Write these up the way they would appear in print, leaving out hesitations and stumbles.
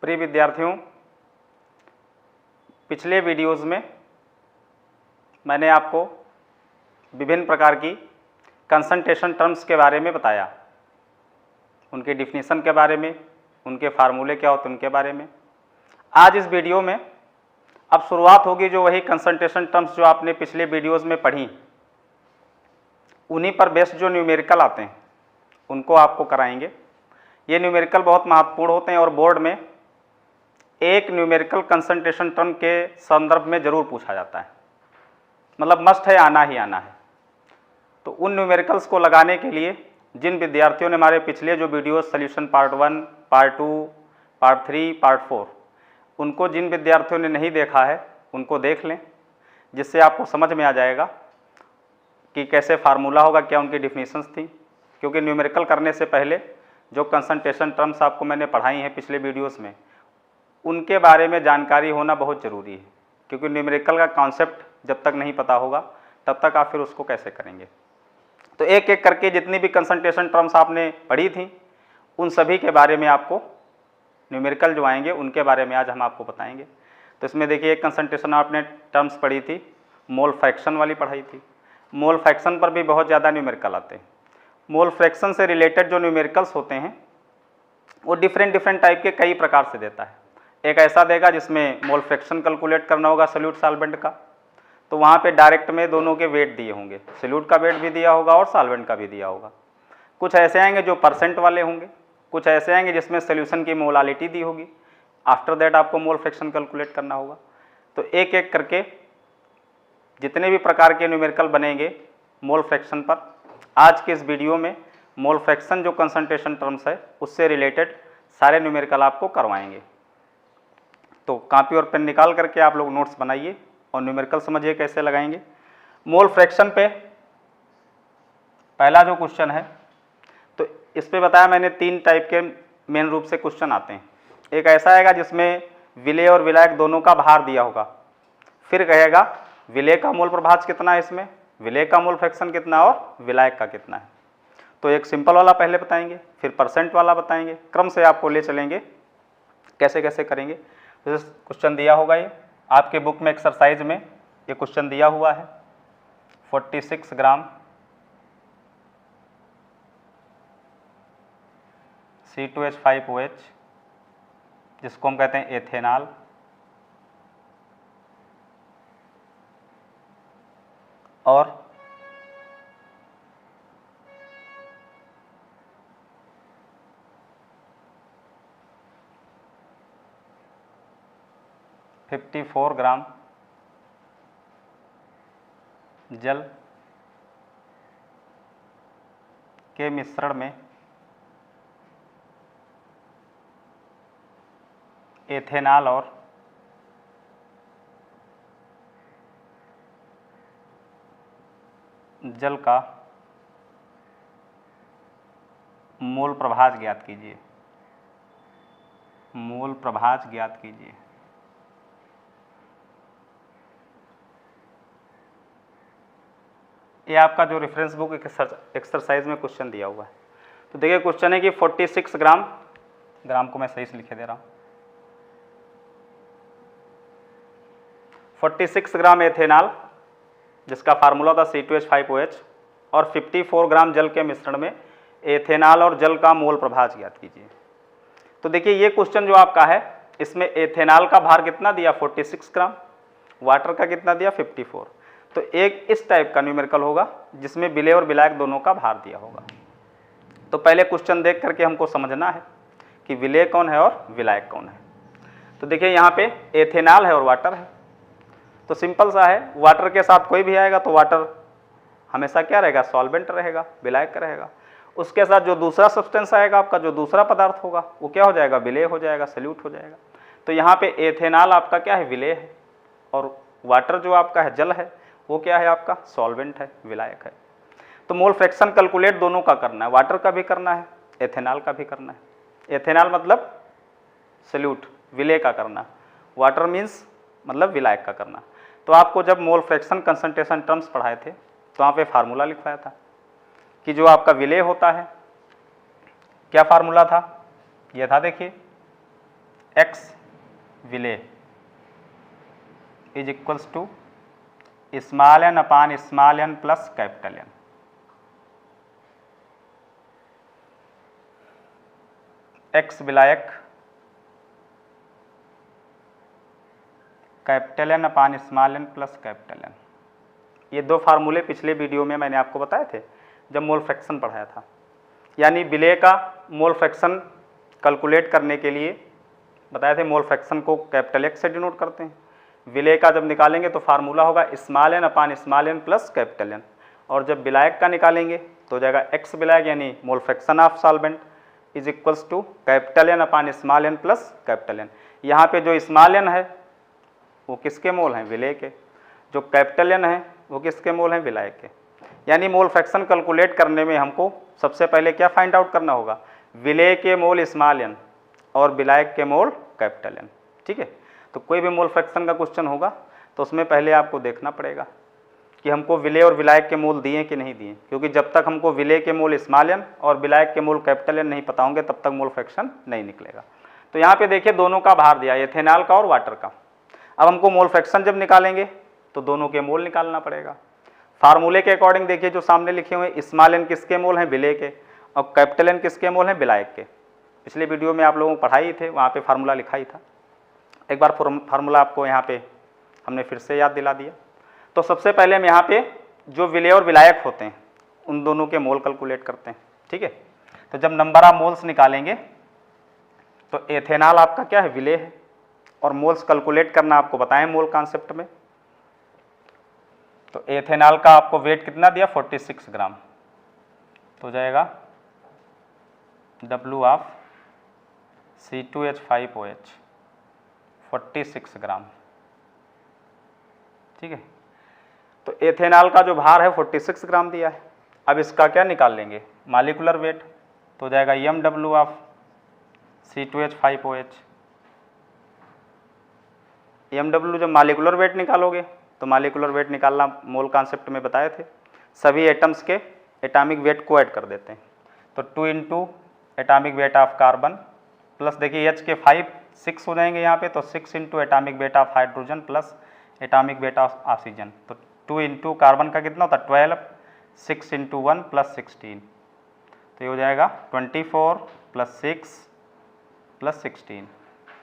प्रिय विद्यार्थियों, पिछले वीडियोज़ में मैंने आपको विभिन्न प्रकार की कंसंट्रेशन टर्म्स के बारे में बताया, उनके डिफिनीशन के बारे में, उनके फार्मूले क्या होते हैं उनके बारे में। आज इस वीडियो में अब शुरुआत होगी जो वही कंसंट्रेशन टर्म्स जो आपने पिछले वीडियोज़ में पढ़ी, उन्हीं पर बेस्ड जो न्यूमेरिकल आते हैं उनको आपको कराएंगे। ये न्यूमेरिकल बहुत महत्वपूर्ण होते हैं और बोर्ड में एक न्यूमेरिकल कंसंट्रेशन टर्म के संदर्भ में ज़रूर पूछा जाता है, मतलब मस्ट है, आना ही आना है। तो उन न्यूमेरिकल्स को लगाने के लिए जिन विद्यार्थियों ने हमारे पिछले जो video solution part 1, part 2, part 3, part 4, उनको जिन विद्यार्थियों ने नहीं देखा है उनको देख लें, जिससे आपको समझ में आ जाएगा कि कैसे फार्मूला होगा, क्या उनकी डिफिनीशंस थी। क्योंकि न्यूमेरिकल करने से पहले जो कंसंट्रेशन टर्म्स आपको मैंने पढ़ाई हैं पिछले वीडियोस में, उनके बारे में जानकारी होना बहुत ज़रूरी है। क्योंकि न्यूमेरिकल का कॉन्सेप्ट जब तक नहीं पता होगा तब तक आप फिर उसको कैसे करेंगे। तो एक एक करके जितनी भी कंसंट्रेशन टर्म्स आपने पढ़ी थी उन सभी के बारे में आपको न्यूमेरिकल जो आएंगे उनके बारे में आज हम आपको बताएंगे। तो इसमें देखिए, एक कंसंट्रेशन आपने टर्म्स पढ़ी थी, मोल फ्रैक्शन वाली पढ़ाई थी। मोल फ्रैक्शन पर भी बहुत ज़्यादा न्यूमेरिकल आते हैं। मोल फ्रैक्शन से रिलेटेड जो न्यूमेरिकल्स होते हैं वो डिफरेंट टाइप के कई प्रकार से देता है। एक ऐसा देगा जिसमें मोल फ्रैक्शन कैलकुलेट करना होगा सोल्यूट सॉल्वेंट का, तो वहाँ पे डायरेक्ट में दोनों के वेट दिए होंगे, सोल्यूट का वेट भी दिया होगा और सॉल्वेंट का भी दिया होगा। कुछ ऐसे आएंगे जो परसेंट वाले होंगे, कुछ ऐसे आएंगे जिसमें सोल्यूशन की मोलालिटी दी होगी। आफ्टर दैट आपको मोल फ्रैक्शन कैलकुलेट करना होगा। तो एक एक करके जितने भी प्रकार के न्यूमेरिकल बनेंगे मोल फ्रैक्शन पर, आज के इस वीडियो में मोल फ्रैक्शन जो कंसंट्रेशन टर्म्स है उससे रिलेटेड सारे न्यूमेरिकल आपको करवाएंगे। तो कॉपी और पेन निकाल करके आप लोग नोट्स बनाइए और न्यूमेरिकल समझिए कैसे लगाएंगे। मोल फ्रैक्शन पे पहला जो क्वेश्चन है, तो इस पे बताया मैंने 3 टाइप के मेन रूप से क्वेश्चन आते हैं। एक ऐसा आएगा जिसमें विलेय और विलायक दोनों का भार दिया होगा, फिर कहेगा विलेय का मोल प्रभाज कितना है, इसमें विलेय का मोल फ्रैक्शन कितना और विलायक का कितना है। तो एक सिंपल वाला पहले बताएंगे, फिर परसेंट वाला बताएंगे, क्रम से आपको ले चलेंगे कैसे कैसे करेंगे। तो क्वेश्चन दिया होगा, ये आपके बुक में एक्सरसाइज में ये क्वेश्चन दिया हुआ है। 46 ग्राम C2H5OH, जिसको हम कहते हैं एथेनॉल, और 54 ग्राम जल के मिश्रण में एथेनॉल और जल का मोल प्रभाज ज्ञात कीजिए। मोल प्रभाज ज्ञात कीजिए। ये आपका जो रेफरेंस बुक एक्सरसाइज में क्वेश्चन दिया हुआ है। तो देखिए, क्वेश्चन है कि 46 ग्राम, ग्राम को मैं सही से लिखे दे रहा हूँ, 46 ग्राम एथेनॉल जिसका फार्मूला था C2H5OH और 54 ग्राम जल के मिश्रण में एथेनॉल और जल का मोल प्रभाज ज्ञात कीजिए। तो देखिए, ये क्वेश्चन जो आपका है इसमें एथेनॉल का भार कितना दिया 46 ग्राम, वाटर का कितना दिया 54। तो एक इस टाइप का न्यूमेरिकल होगा जिसमें विलेय और विलायक दोनों का भार दिया होगा। तो पहले क्वेश्चन देख करके हमको समझना है कि विलेय कौन है और विलायक कौन है। तो देखिए, यहाँ पे एथेनॉल है और वाटर है, तो सिंपल सा है, वाटर के साथ कोई भी आएगा तो वाटर हमेशा क्या रहेगा, सॉल्वेंट रहेगा, विलायक रहेगा। उसके साथ जो दूसरा सब्सटेंस आएगा आपका, जो दूसरा पदार्थ होगा वो क्या हो जाएगा, विलेय हो जाएगा, सॉल्यूट हो जाएगा। तो यहाँ पे एथेनॉल आपका क्या है, विलेय है, और वाटर जो आपका है, जल है, वो क्या है आपका, सॉल्वेंट है, विलायक है। तो मोल फ्रैक्शन कैलकुलेट दोनों का करना है, वाटर का भी करना है, एथेनॉल का भी करना है। एथेनॉल मतलब सॉल्यूट, विलेय का करना, वाटर मीन्स मतलब विलायक का करना। तो आपको जब मोल फ्रैक्शन कंसंट्रेशन टर्म्स पढ़ाए थे तो वहाँ पे फार्मूला लिखवाया था कि जो आपका विलेय होता है, क्या फार्मूला था, ये था देखिए एक्स विलेय is equals to small n upon small n plus capital N. X विलायक capital N upon small n plus capital N. ये दो फार्मूले पिछले वीडियो में मैंने आपको बताए थे जब मोल फ्रैक्शन पढ़ाया था। यानी विलेय का मोल फ्रैक्शन कैलकुलेट करने के लिए बताए थे, मोल फ्रैक्शन को कैपिटल एक्स से डिनोट करते हैं। विलेय का जब निकालेंगे तो फार्मूला होगा small n upon small n plus capital N, और जब विलायक का निकालेंगे तो हो जाएगा एक्स विलायक यानी mole fraction of solvent is equals to capital N upon small n plus capital N. यहाँ पे जो स्मॉल एन है वो किसके मोल हैं? विलेय के। जो कैपिटल एन है वो किसके मोल हैं? विलायक के। यानी मोल फ्रैक्शन कैलकुलेट करने में हमको सबसे पहले क्या फाइंड आउट करना होगा? विलेय के मोल स्मॉल एन और विलायक के मोल कैपिटल एन। ठीक है, तो कोई भी मोल फ्रैक्शन का क्वेश्चन होगा तो उसमें पहले आपको देखना पड़ेगा कि हमको विलेय और विलायक के मोल दिए कि नहीं दिए, क्योंकि जब तक हमको विलेय के मोल स्मॉल एन और विलायक के मोल कैपिटल एन नहीं पता होंगे तब तक मोल फ्रैक्शन नहीं निकलेगा। तो यहाँ पे देखिए दोनों का भार दिया, एथेनॉल का और वाटर का। अब हमको मोल फ्रैक्शन जब निकालेंगे तो दोनों के मोल निकालना पड़ेगा। फार्मूले के अकॉर्डिंग देखिए जो सामने लिखे हुए स्मॉल एन किसके मोल हैं? विलेय के, और कैपिटल एन किसके मोल हैं? विलायक के। पिछले वीडियो में आप लोगों को पढ़ाई थे, वहाँ पे फार्मूला लिखा ही था। एक बार फार्मूला आपको यहाँ पे हमने फिर से याद दिला दिया। तो सबसे पहले हम यहाँ पे जो विलेय और विलायक होते हैं उन दोनों के मोल कैलकुलेट करते हैं। ठीक है, तो जब नंबर ऑफ मोल्स निकालेंगे तो एथेनॉल आपका क्या है? विलेय है, और मोल्स कैलकुलेट करना आपको बताएं मोल कॉन्सेप्ट में। तो एथेनॉल का आपको वेट कितना दिया? 46 ग्राम। तो जाएगा W ऑफ C2H5OH 46 ग्राम। ठीक है, तो एथेनॉल का जो भार है 46 ग्राम दिया है। अब इसका क्या निकाल लेंगे? Molecular weight. तो जाएगा MW ऑफ C2H5OH। MW जब मॉलिक्यूलर वेट निकालोगे तो मॉलिक्यूलर वेट निकालना मोल कॉन्सेप्ट में बताए थे, सभी एटम्स के एटॉमिक वेट को ऐड कर देते हैं। तो 2 into atomic weight of carbon plus देखिए H के 5 6 हो जाएंगे यहाँ पे, तो 6 into atomic weight of hydrogen plus atomic weight of oxygen. तो 2 इंटू कार्बन का कितना होता है? 12, 6 इंटू 1 प्लस 16, तो ये हो जाएगा 24 प्लस 6 प्लस 16,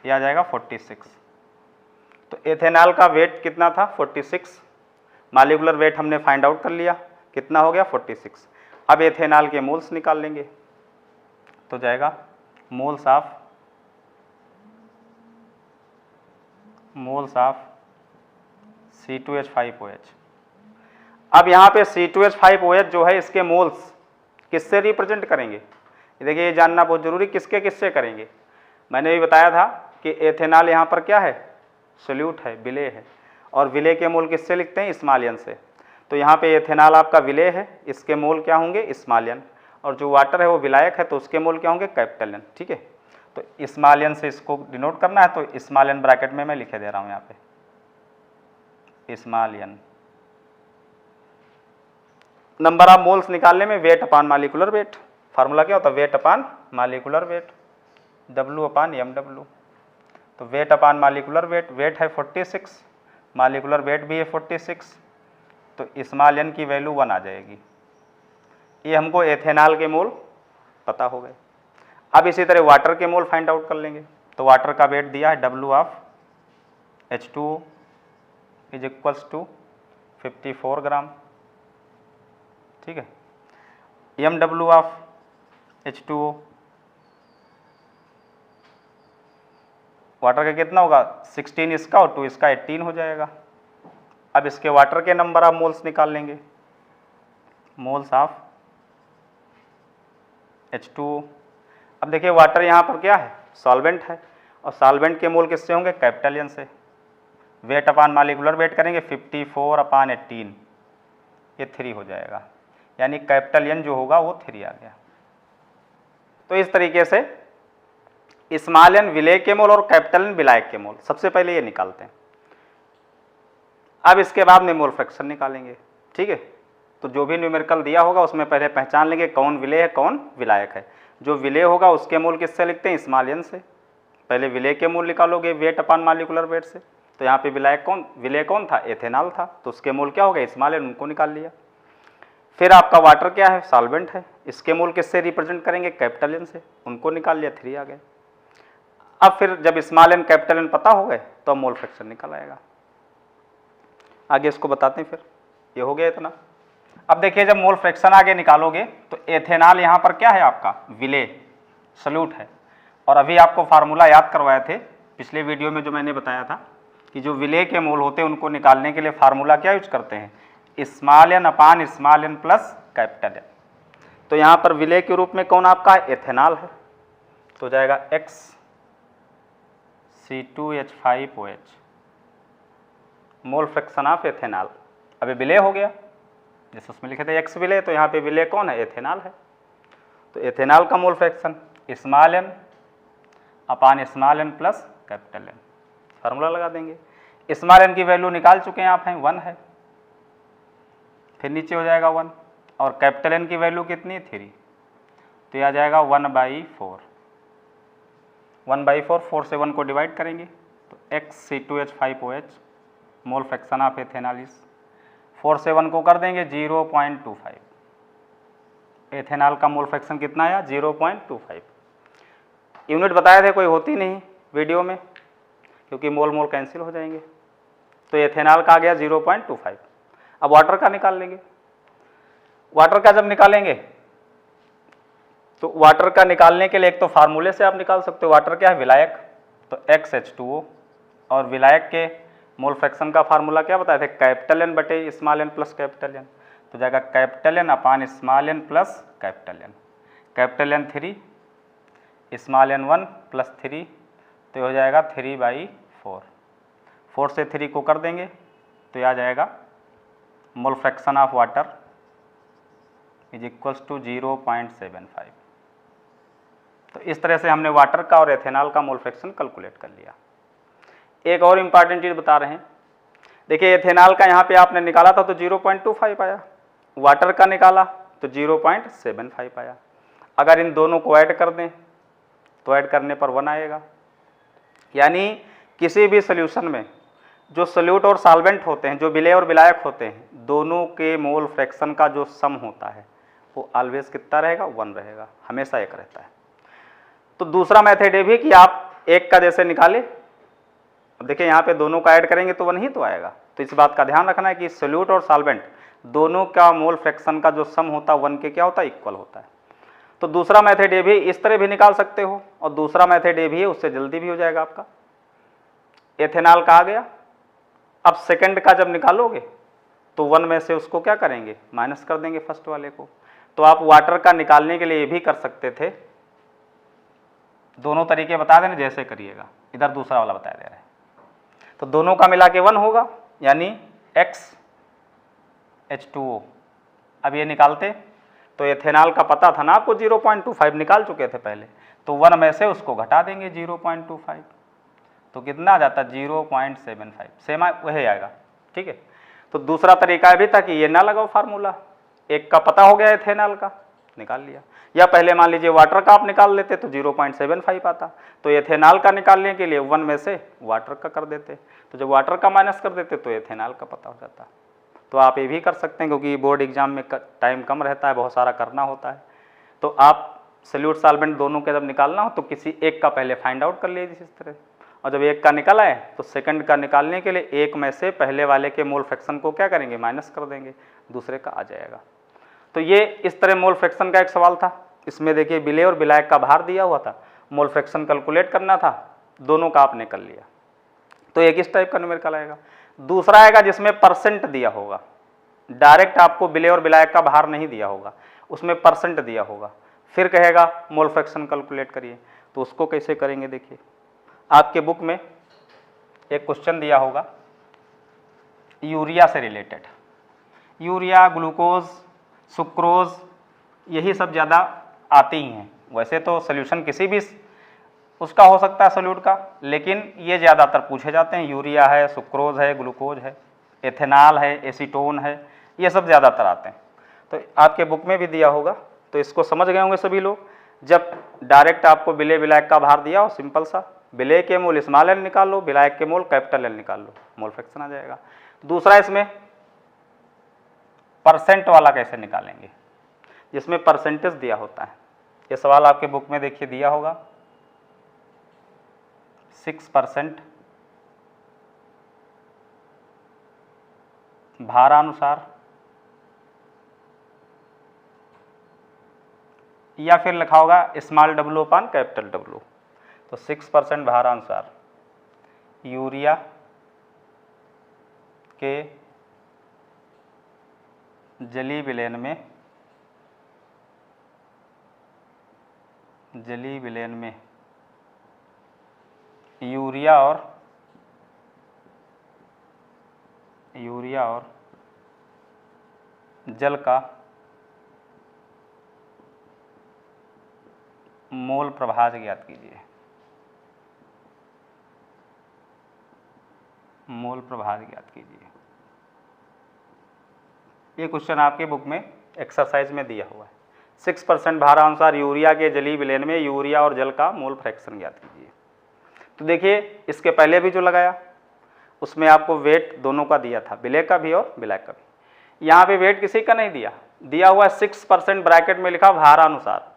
ये आ जाएगा 46। तो एथेनॉल का वेट कितना था? 46। मॉलिक्यूलर वेट हमने फाइंड आउट कर लिया, कितना हो गया? 46। अब एथेनॉल के मोल्स निकाल लेंगे, तो जाएगा मोल्स ऑफ C2H5OH। अब यहाँ पे C2H5OH जो है इसके मोल्स किससे रिप्रेजेंट करेंगे? देखिए ये जानना बहुत जरूरी, किसके किससे करेंगे। मैंने भी बताया था कि एथेनॉल यहाँ पर क्या है? सोल्यूट है, विलेय है, और विलेय के मोल किससे लिखते हैं? स्मॉल एन से। तो यहाँ पे एथेनॉल आपका विलेय है, इसके मोल क्या होंगे? स्मॉल एन, और जो वाटर है वो विलायक है तो उसके मोल क्या होंगे? Capital N. ठीक है, तो स्मॉल एन से इसको डिनोट करना है, तो स्मॉल एन ब्रैकेट में मैं लिखे दे रहा हूँ यहाँ पे small n. Number of moles निकालने में weight upon molecular weight, formula क्या होता है? Weight upon molecular weight, W upon MW। तो weight upon molecular weight, weight है 46, मॉलिक्यूलर वेट भी है 46, तो स्मॉल एन की वैल्यू 1 आ जाएगी। ये हमको एथेनॉल के मोल पता हो गए। अब इसी तरह वाटर के मोल फाइंड आउट कर लेंगे। तो वाटर का वेट दिया है W of H2O is equals to 54 gram. ठीक है, MW ऑफ H2O वाटर का कितना होगा? 16 इसका और 2 इसका 18 हो जाएगा। अब इसके वाटर के नंबर ऑफ मोल्स निकाल लेंगे, मोल्स ऑफ H2O। अब देखिए वाटर यहाँ पर क्या है? सॉल्वेंट है, और सॉल्वेंट के मोल किससे होंगे? कैपिटल एन से। वेट अपान मॉलिक्यूलर वेट करेंगे 54 अपान 18, ये 3 हो जाएगा, यानी कैपिटल एन जो होगा वो 3 आ गया। तो इस तरीके से स्मॉल एन विलेय के मोल और कैपिटल एन विलायक के मोल सबसे पहले ये निकालते हैं। अब इसके बाद में मोल फ्रैक्शन निकालेंगे। ठीक है, तो जो भी न्यूमेरिकल दिया होगा उसमें पहले पहचान लेंगे कौन विलेय है कौन विलायक है। जो विलेय होगा उसके मोल किससे लिखते हैं? स्मॉल एन से। पहले विलेय के मोल निकालोगे वेट अपान मॉलिक्यूलर वेट से, तो यहाँ पे विलेय कौन था, एथेनॉल था, तो उसके मोल क्या हो गए, स्मॉल एन, उनको निकाल लिया। फिर आपका वाटर क्या है, सॉल्वेंट है, इसके मोल किससे रिप्रेजेंट करेंगे, कैपिटल एन से, उनको निकाल लिया, 3 आ गए। अब फिर जब स्मॉल एन कैपिटल एन पता हो गए तो मोल फ्रैक्शन निकल आएगा। आगे इसको बताते हैं। फिर ये हो गया इतना। अब देखिए जब मोल फ्रैक्शन आगे निकालोगे तो एथेनॉल यहाँ पर क्या है आपका, विलेय सॉल्यूट है। और अभी आपको फार्मूला याद करवाए थे पिछले वीडियो में, जो मैंने बताया था कि जो विलेय के मोल होते हैं उनको निकालने के लिए फार्मूला क्या यूज करते हैं, small n upon small n plus capital N. तो यहाँ पर विलेय के रूप में कौन आपका एथेनॉल है, तो जाएगा XC2H5OH, mole fraction of ethanol. अभी विलेय हो गया, जैसे उसमें लिखे थे एक्स विलेय, तो यहाँ पे विलेय कौन है, एथेनॉल है। तो एथेनॉल का mole fraction small n upon small n plus capital N, formula लगा देंगे। स्मॉल एन की वैल्यू निकाल चुके हैं आप हैं, 1 है, फिर नीचे हो जाएगा 1, और कैपिटल एन की वैल्यू कितनी, 3, तो यह आ जाएगा 1/4। 1/4, 4 से 1 को डिवाइड करेंगे तो XC2H5OH mole fraction of ethanol is, 4 से 1 को कर देंगे 0.25। एथेनॉल का मोल फ्रैक्शन कितना आया, 0.25। यूनिट बताए थे, कोई होती नहीं वीडियो में क्योंकि मोल मोल कैंसिल हो जाएंगे। तो एथेनॉल का आ गया 0.25। अब वाटर का निकाल लेंगे। वाटर का जब निकालेंगे तो वाटर का निकालने के लिए एक तो फार्मूले से आप निकाल सकते हो। वाटर क्या है, विलायक, तो XH2O, और विलायक के मोल फ्रैक्शन का फार्मूला क्या बताए थे, कैपिटल एन बटे small n plus capital N, तो जाएगा capital N upon small n plus capital N. Capital N 3, small n 1 plus 3, तो ये हो जाएगा 3/4। 4 से 3 को कर देंगे तो यह आ जाएगा mole fraction of water is equals to 0.75। तो इस तरह से हमने वाटर का और एथेनॉल का मोल फ्रैक्शन कैलकुलेट कर लिया। एक और इम्पॉर्टेंट चीज़ बता रहे हैं, देखिए एथेनॉल का यहाँ पे आपने निकाला था तो 0.25 आया, वाटर का निकाला तो 0.75 आया। अगर इन दोनों को ऐड कर दें तो ऐड करने पर 1 आएगा। यानी किसी भी सोल्यूशन में जो सोल्यूट और सॉल्वेंट होते हैं, जो विलेय और विलायक होते हैं, दोनों के मोल फ्रैक्शन का जो सम होता है वो ऑलवेज कितना रहेगा, 1 रहेगा, हमेशा 1 रहता है। तो दूसरा मेथड ये भी कि आप एक का जैसे निकाले, अब देखिए यहाँ पे दोनों का ऐड करेंगे तो 1 ही तो आएगा। तो इस बात का ध्यान रखना है कि सोल्यूट और सॉल्वेंट दोनों का मोल फ्रैक्शन का जो सम होता है 1 के क्या होता है, इक्वल होता है। तो दूसरा मेथड ये भी इस तरह भी निकाल सकते हो, और दूसरा मेथड ये भी है, उससे जल्दी भी हो जाएगा आपका। एथेनॉल का आ गया, अब सेकंड का जब निकालोगे तो 1 में से उसको क्या करेंगे, माइनस कर देंगे फर्स्ट वाले को। तो आप वाटर का निकालने के लिए ये भी कर सकते थे, दोनों तरीके बता देना जैसे करिएगा, इधर दूसरा वाला बता दे रहे हैं। तो दोनों का मिला के 1 होगा, यानी XH2O। अब ये निकालते तो एथेनॉल का पता था ना आपको, 0.25 निकाल चुके थे पहले, तो 1 में से उसको घटा देंगे 0.25, तो कितना आ जाता, 0.75, सेम वही आएगा। ठीक है, तो दूसरा तरीका भी था कि ये ना लगाओ फार्मूला, एक का पता हो गया एथेनॉल का, निकाल लिया। या पहले मान लीजिए वाटर का आप निकाल लेते तो 0.75 आता, तो एथेनॉल का निकालने के लिए 1 में से वाटर का कर देते, तो जब वाटर का माइनस कर देते तो एथेनॉल का पता हो जाता। तो आप ये भी कर सकते हैं, क्योंकि बोर्ड एग्जाम में टाइम कम रहता है, बहुत सारा करना होता है। तो आप सोल्यूट सॉल्वेंट दोनों के जब निकालना हो तो किसी एक का पहले फाइंड आउट कर लीजिए इस तरह, और जब एक का निकल आए तो सेकंड का निकालने के लिए एक में से पहले वाले के मोल फ्रैक्शन को क्या करेंगे, माइनस कर देंगे, दूसरे का आ जाएगा। तो ये इस तरह मोल फ्रैक्शन का एक सवाल था। इसमें देखिए विलेय और विलायक का भार दिया हुआ था, मोल फ्रैक्शन कैलकुलेट करना था, दोनों का आपने कर लिया। तो एक इस टाइप का न्यूमेरिकल आएगा। दूसरा आएगा जिसमें परसेंट दिया होगा, डायरेक्ट आपको विलेय और विलायक का भार नहीं दिया होगा, उसमें परसेंट दिया होगा, फिर कहेगा मोल फ्रैक्शन कैलकुलेट करिए। तो उसको कैसे करेंगे, देखिए आपके बुक में एक क्वेश्चन दिया होगा यूरिया से रिलेटेड, यूरिया, ग्लूकोज, सुक्रोज, यही सब ज़्यादा आते ही हैं। वैसे तो सोल्यूशन किसी भी उसका हो सकता है सोल्यूट का, लेकिन ये ज़्यादातर पूछे जाते हैं। यूरिया है, सुक्रोज है, ग्लूकोज है, एथेनॉल है, एसीटोन है, ये सब ज़्यादातर आते हैं। तो आपके बुक में भी दिया होगा, तो इसको समझ गए होंगे सभी लोग। जब डायरेक्ट आपको विलेय विलायक का भार दिया हो सिंपल सा, विलेय के मोल स्मॉल एल निकाल लो, विलायक के मोल कैपिटल एल निकाल लो, मोल फ्रैक्शन आ जाएगा। दूसरा इसमें परसेंट वाला कैसे निकालेंगे, जिसमें परसेंटेज दिया होता है। ये सवाल आपके बुक में देखिए दिया होगा, 6% भारानुसार, या फिर लिखा होगा स्मॉल डब्ल्यू अपान कैपिटल डब्ल्यू। तो 6% भारानुसार यूरिया के जली विलयन में यूरिया और जल का मोल प्रभाज ज्ञात कीजिए। मोल प्रभाज ज्ञात कीजिए। ये क्वेश्चन आपके बुक में एक्सरसाइज में दिया हुआ है। 6% भारानुसार यूरिया के जलीय विलयन में यूरिया और जल का मोल फ्रैक्शन ज्ञात कीजिए। तो देखिए इसके पहले भी जो लगाया उसमें आपको वेट दोनों का दिया था, विलेय का भी और विलायक का भी। यहाँ पे वेट किसी का नहीं दिया हुआ है 6% ब्रैकेट में लिखा भारानुसार,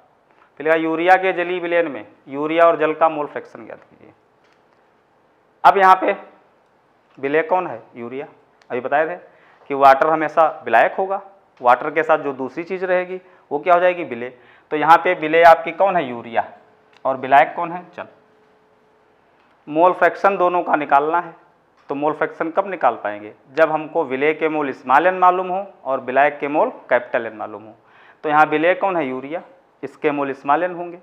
फिर लिखा यूरिया के जलीय विलयन में यूरिया और जल का मोल फ्रैक्शन ज्ञात कीजिए। अब यहाँ पे विलेय कौन है, यूरिया। अभी बताए थे कि वाटर हमेशा विलायक होगा, वाटर के साथ जो दूसरी चीज़ रहेगी वो क्या हो जाएगी, विलेय। तो यहाँ पे विलेय आपकी कौन है, यूरिया, और विलायक कौन है, जल। मोल फ्रैक्शन दोनों का निकालना है। तो मोल फ्रैक्शन कब निकाल पाएंगे, जब हमको विलेय के मोल स्मॉल एन मालूम हो और विलायक के मोल कैपिटल एन मालूम हो। तो यहाँ विलेय कौन है, यूरिया, इसके मोल स्मॉल एन होंगे।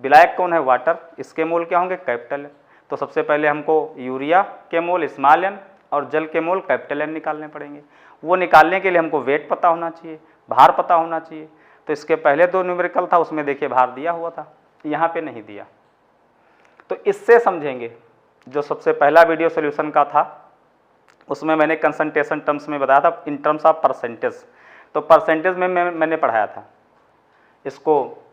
विलायक कौन है, वाटर, इसके मोल क्या होंगे, कैपिटल एन। तो सबसे पहले हमको यूरिया के मोल स्मॉल एन और जल के मोल कैपिटल एन निकालने पड़ेंगे। वो निकालने के लिए हमको वेट पता होना चाहिए, भार पता होना चाहिए। तो इसके पहले दो न्यूमेरिकल था उसमें देखिए भार दिया हुआ था, यहाँ पे नहीं दिया। तो इससे समझेंगे, जो सबसे पहला वीडियो सोल्यूशन का था उसमें मैंने कंसंट्रेशन टर्म्स में बताया था इन टर्म्स ऑफ परसेंटेज। तो परसेंटेज में मैंने पढ़ाया था, इसको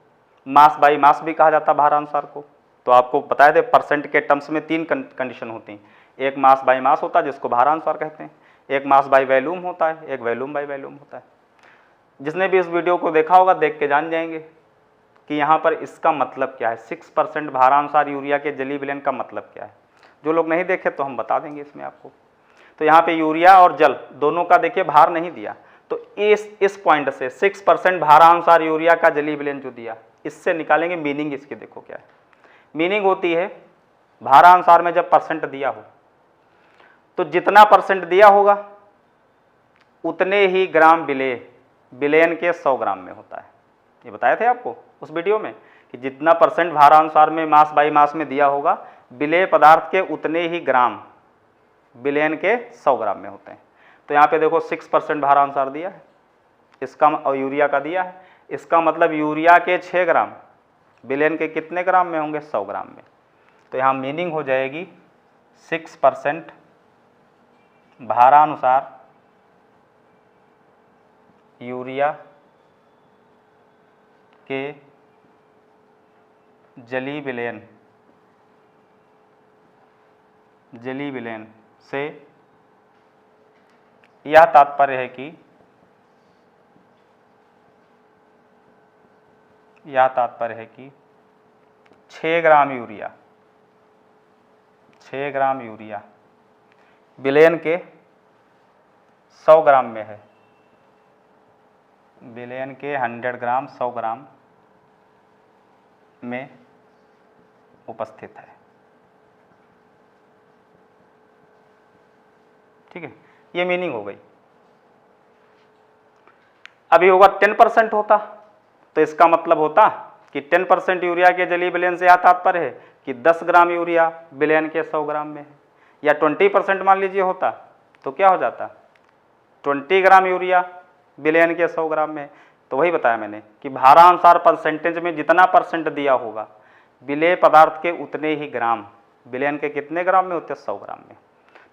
मास बाई मास भी कहा जाता भारानुसार को। तो आपको बताए थे परसेंट के टर्म्स में 3 कंडीशन होती हैं, एक मास बाई मास होता है जिसको भारानुसार कहते हैं, एक मास बाई वैल्यूम होता है, एक वैल्यूम बाई वैल्यूम होता है। जिसने भी इस वीडियो को देखा होगा देख के जान जाएंगे कि यहाँ पर इसका मतलब क्या है, 6% भारानुसार यूरिया के जलीय विलयन का मतलब क्या है। जो लोग नहीं देखे तो हम बता देंगे इसमें आपको। तो यहाँ पे यूरिया और जल दोनों का देखिए भार नहीं दिया, तो इस पॉइंट से 6% भारानुसार यूरिया का जलीय विलयन जो दिया, इससे निकालेंगे मीनिंग। इसकी देखो क्या है मीनिंग होती है, भारानुसार में जब परसेंट दिया हो तो जितना परसेंट दिया होगा उतने ही ग्राम विलयन के 100 ग्राम में होता है। ये बताए थे आपको उस वीडियो में कि जितना परसेंट भारानुसार में मास बाई मास में दिया होगा, विलेय पदार्थ के उतने ही ग्राम विलयन के 100 ग्राम में होते हैं। तो यहाँ पे देखो 6% भारानुसार दिया है इसका, और यूरिया का दिया है, इसका मतलब यूरिया के 6 ग्राम विलयन के कितने ग्राम में होंगे, 100 ग्राम में। तो यहाँ मीनिंग हो जाएगी 6% भारानुसार यूरिया के जलीय विलयन से यह तात्पर्य है कि 6 ग्राम यूरिया विलयन के 100 ग्राम में है, विलयन के 100 ग्राम 100 ग्राम में उपस्थित है। ठीक है, ये मीनिंग हो गई। अभी होगा 10% होता तो इसका मतलब होता कि 10% यूरिया के जलीय विलयन से यह तात्पर्य है कि 10 ग्राम यूरिया विलयन के 100 ग्राम में है। या 20% मान लीजिए होता तो क्या हो जाता, 20 ग्राम यूरिया विलयन के 100 ग्राम में। तो वही बताया मैंने कि भारानुसार परसेंटेज में जितना परसेंट दिया होगा विलेय पदार्थ के उतने ही ग्राम विलयन के कितने ग्राम में होते हैं, 100 ग्राम में।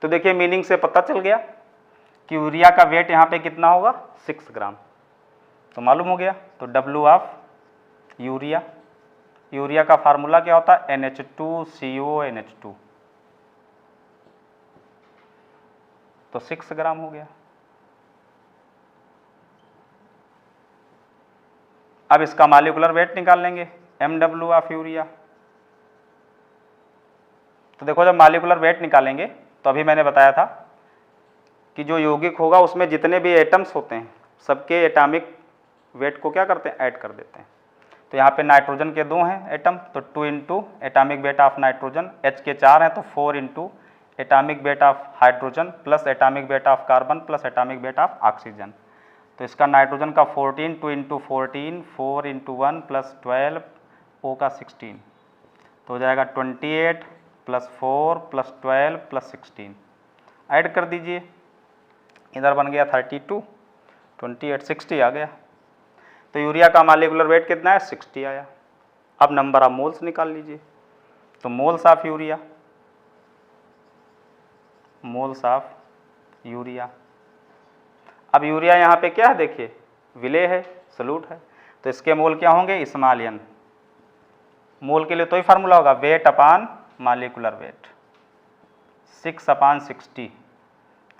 तो देखिए मीनिंग से पता चल गया कि यूरिया का वेट यहाँ पे कितना होगा, 6 ग्राम। तो मालूम हो गया। तो W ऑफ यूरिया यूरिया का फार्मूला क्या होता है, NH2CONH2, तो 6 ग्राम हो गया। अब इसका मॉलिक्यूलर वेट निकाल लेंगे, MW ऑफ यूरिया। तो देखो जब मॉलिक्यूलर वेट निकालेंगे तो अभी मैंने बताया था कि जो यौगिक होगा उसमें जितने भी एटम्स होते हैं सबके एटॉमिक वेट को क्या करते हैं, ऐड कर देते हैं। तो यहाँ पे नाइट्रोजन के 2 हैं एटम, तो 2 into atomic weight of nitrogen, H के 4 हैं तो 4 into atomic weight of hydrogen plus atomic weight of carbon plus atomic weight of oxygen. तो इसका नाइट्रोजन का 14, 2 इंटू 14, 4 इंटू 1 प्लस 12, O का 16, तो हो जाएगा 28 प्लस 4 प्लस 12 प्लस 16, ऐड कर दीजिए, इधर बन गया 32, 28, 60 आ गया। तो यूरिया का मॉलिक्यूलर वेट कितना है, 60 आया। अब नंबर ऑफ मोल्स निकाल लीजिए, तो moles of urea, moles of urea. अब यूरिया यहाँ पे क्या है, देखिए विलेय है, सॉल्यूट है, तो इसके मोल क्या होंगे, स्मॉल n। मोल के लिए तो ही फार्मूला होगा वेट अपान मॉलिक्यूलर वेट, 6/60,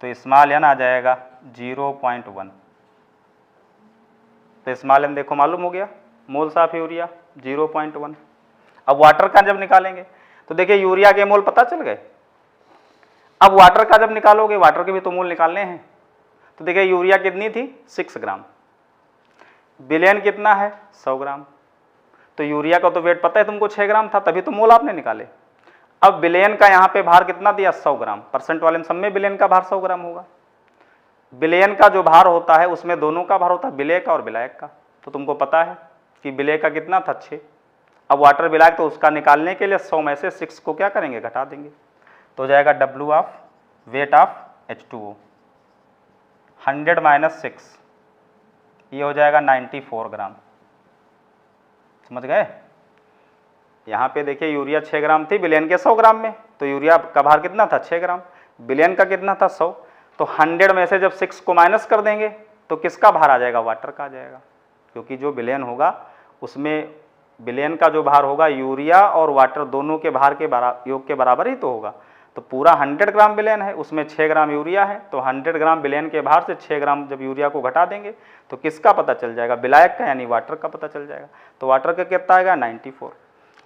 तो स्मॉल n आ जाएगा 0.1। तो स्मॉल n देखो मालूम हो गया, मोल्स ऑफ यूरिया 0.1। अब वाटर का जब निकालेंगे तो देखिए यूरिया के मोल पता चल गए। अब वाटर का जब निकालोगे, वाटर के भी तो मोल निकालने हैं, तो देखिए यूरिया कितनी थी, 6 ग्राम, विलेन कितना है, 100 ग्राम। तो यूरिया का तो वेट पता है तुमको 6 ग्राम था, तभी तो मोल आपने निकाले। अब विलेन का यहाँ पे भार कितना दिया, 100 ग्राम, परसेंट वाले में सब में विलेन का भार 100 ग्राम होगा। विलेन का जो भार होता है उसमें दोनों का भार होता है, विलेय का और विलायक का। तो तुमको पता है कि विलेय का कितना था, 6। अब वाटर विलायक, तो उसका निकालने के लिए 100 में से 6 को क्या करेंगे, घटा देंगे, तो हो जाएगा W of weight of H2O 100 minus 6, ये हो जाएगा 94 ग्राम। समझ गए। यहाँ पे देखिए यूरिया 6 ग्राम थी विलेन के 100 ग्राम में, तो यूरिया का भार कितना था, 6 ग्राम, विलेन का कितना था, 100। तो 100 में से जब 6 को माइनस कर देंगे तो किसका भार आ जाएगा, वाटर का आ जाएगा, क्योंकि जो विलेन होगा उसमें विलेन का जो भार होगा यूरिया और वाटर दोनों के भार के योग के बराबर ही तो होगा। तो पूरा 100 ग्राम विलेन है, उसमें 6 ग्राम यूरिया है, तो 100 ग्राम विलेन के भार से 6 ग्राम जब यूरिया को घटा देंगे तो किसका पता चल जाएगा, विलायक का, यानी वाटर का पता चल जाएगा। तो वाटर का कितना आएगा, 94।